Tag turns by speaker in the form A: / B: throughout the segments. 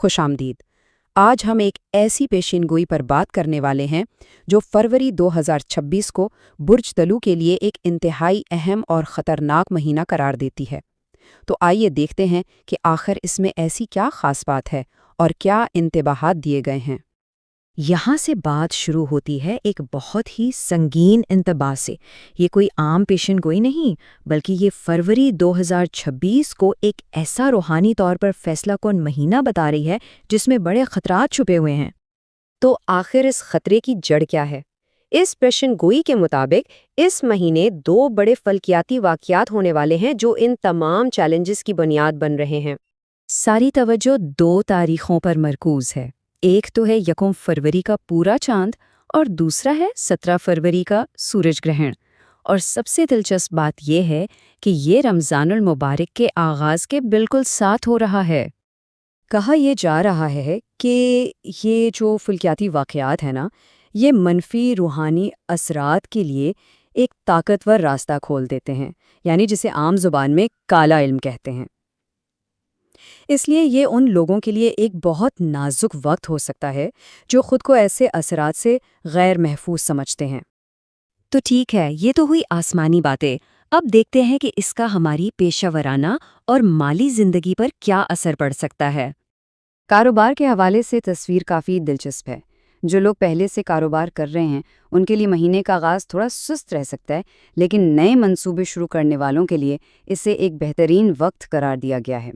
A: خوش آمدید۔ آج ہم ایک ایسی پیشین گوئی پر بات کرنے والے ہیں جو فروری 2026 کو برج طلوع کے لیے ایک انتہائی اہم اور خطرناک مہینہ قرار دیتی ہے۔ تو آئیے دیکھتے ہیں کہ آخر اس میں ایسی کیا خاص بات ہے اور کیا انتباہات دیے گئے ہیں۔
B: یہاں سے بات شروع ہوتی ہے ایک بہت ہی سنگین انتباہ سے۔ یہ کوئی عام پیشن گوئی نہیں، بلکہ یہ فروری 2026 کو ایک ایسا روحانی طور پر فیصلہ کن مہینہ بتا رہی ہے جس میں بڑے خطرات چھپے ہوئے ہیں۔
C: تو آخر اس خطرے کی جڑ کیا ہے؟ اس پیشن گوئی کے مطابق اس مہینے 2 بڑے فلکیاتی واقعات ہونے والے ہیں جو ان تمام چیلنجز کی بنیاد بن رہے ہیں۔
B: ساری توجہ 2 تاریخوں پر مرکوز ہے۔ ایک تو ہے 1 فروری کا پورا چاند اور دوسرا ہے 17 فروری کا سورج گرہن۔ اور سب سے دلچسپ بات یہ ہے کہ یہ رمضان المبارک کے آغاز کے بالکل ساتھ ہو رہا ہے۔
C: کہا یہ جا رہا ہے کہ یہ جو فلکیاتی واقعات ہیں نا، یہ منفی روحانی اثرات کے لیے ایک طاقتور راستہ کھول دیتے ہیں، یعنی جسے عام زبان میں کالا علم کہتے ہیں۔ اس لیے یہ ان لوگوں کے لیے ایک بہت نازک وقت ہو سکتا ہے جو خود کو ایسے اثرات سے غیر محفوظ سمجھتے ہیں۔
B: تو ٹھیک ہے، یہ تو ہوئی آسمانی باتیں۔ اب دیکھتے ہیں کہ اس کا ہماری پیشہ ورانہ اور مالی زندگی پر کیا اثر پڑ سکتا ہے۔
A: کاروبار کے حوالے سے تصویر کافی دلچسپ ہے۔ جو لوگ پہلے سے کاروبار کر رہے ہیں ان کے لیے مہینے کا آغاز تھوڑا سست رہ سکتا ہے، لیکن نئے منصوبے شروع کرنے والوں کے لیے اسے ایک بہترین وقت قرار دیا گیا ہے۔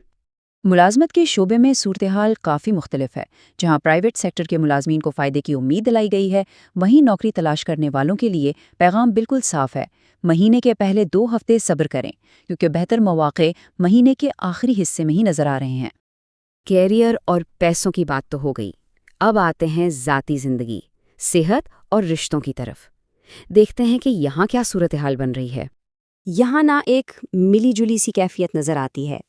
B: ملازمت کے شعبے میں صورتحال کافی مختلف ہے۔ جہاں پرائیویٹ سیکٹر کے ملازمین کو فائدے کی امید دلائی گئی ہے، وہیں نوکری تلاش کرنے والوں کے لیے پیغام بالکل صاف ہے۔ مہینے کے پہلے 2 ہفتے صبر کریں، کیونکہ بہتر مواقع مہینے کے آخری حصے میں ہی نظر آ رہے ہیں۔
C: کیریئر اور پیسوں کی بات تو ہو گئی، اب آتے ہیں ذاتی زندگی، صحت اور رشتوں کی طرف۔ دیکھتے ہیں کہ یہاں کیا صورتحال بن رہی ہے۔ یہاں نہ ایک ملی جلی سی کیفیت نظر آتی ہے۔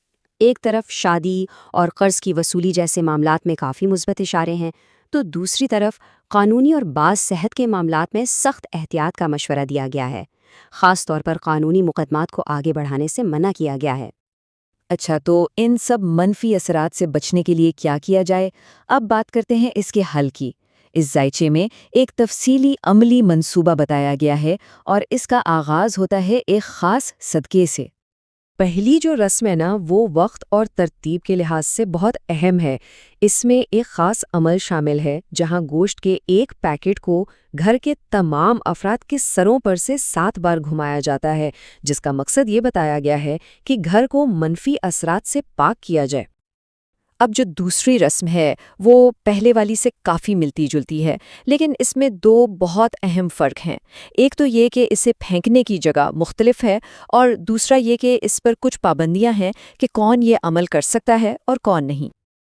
C: ایک طرف شادی اور قرض کی وصولی جیسے معاملات میں کافی مثبت اشارے ہیں، تو دوسری طرف قانونی اور بعض صحت کے معاملات میں سخت احتیاط کا مشورہ دیا گیا ہے۔ خاص طور پر قانونی مقدمات کو آگے بڑھانے سے منع کیا گیا ہے۔
B: اچھا، تو ان سب منفی اثرات سے بچنے کے لیے کیا کیا جائے؟ اب بات کرتے ہیں اس کے حل کی۔ اس ذائچے میں ایک تفصیلی عملی منصوبہ بتایا گیا ہے اور اس کا آغاز ہوتا ہے ایک خاص صدقے سے۔
C: پہلی جو رسم ہے نا، وہ وقت اور ترتیب کے لحاظ سے بہت اہم ہے۔ اس میں ایک خاص عمل شامل ہے جہاں گوشت کے ایک پیکٹ کو گھر کے تمام افراد کے سروں پر سے 7 بار گھمایا جاتا ہے، جس کا مقصد یہ بتایا گیا ہے کہ گھر کو منفی اثرات سے پاک کیا جائے۔ اب جو دوسری رسم ہے وہ پہلے والی سے کافی ملتی جلتی ہے، لیکن اس میں 2 بہت اہم فرق ہیں۔ ایک تو یہ کہ اسے پھینکنے کی جگہ مختلف ہے، اور دوسرا یہ کہ اس پر کچھ پابندیاں ہیں کہ کون یہ عمل کر سکتا ہے اور کون نہیں۔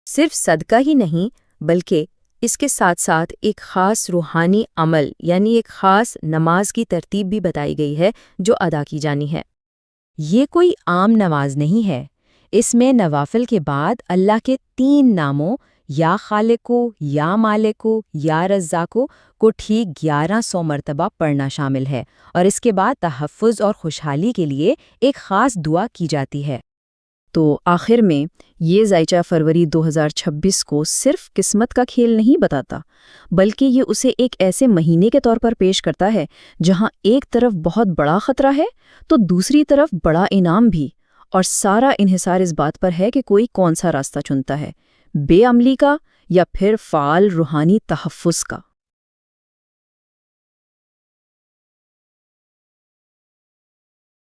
C: صرف صدقہ ہی نہیں، بلکہ اس کے ساتھ ساتھ ایک خاص روحانی عمل، یعنی ایک خاص نماز کی ترتیب بھی بتائی گئی ہے جو ادا کی جانی ہے۔
B: یہ کوئی عام نماز نہیں ہے۔ اس میں نوافل کے بعد اللہ کے 3 ناموں یا خالقو، یا مالکو، یا رزاقو کو ٹھیک 1100 مرتبہ پڑھنا شامل ہے، اور اس کے بعد تحفظ اور خوشحالی کے لیے ایک خاص دعا کی جاتی ہے۔
C: تو آخر میں یہ ذائچہ فروری 2026 کو صرف قسمت کا کھیل نہیں بتاتا، بلکہ یہ اسے ایک ایسے مہینے کے طور پر پیش کرتا ہے جہاں ایک طرف بہت بڑا خطرہ ہے تو دوسری طرف بڑا انعام بھی، اور سارا انحصار اس بات پر ہے کہ کوئی کون سا راستہ چنتا ہے، بے عملی کا یا پھر فعال روحانی تحفظ کا۔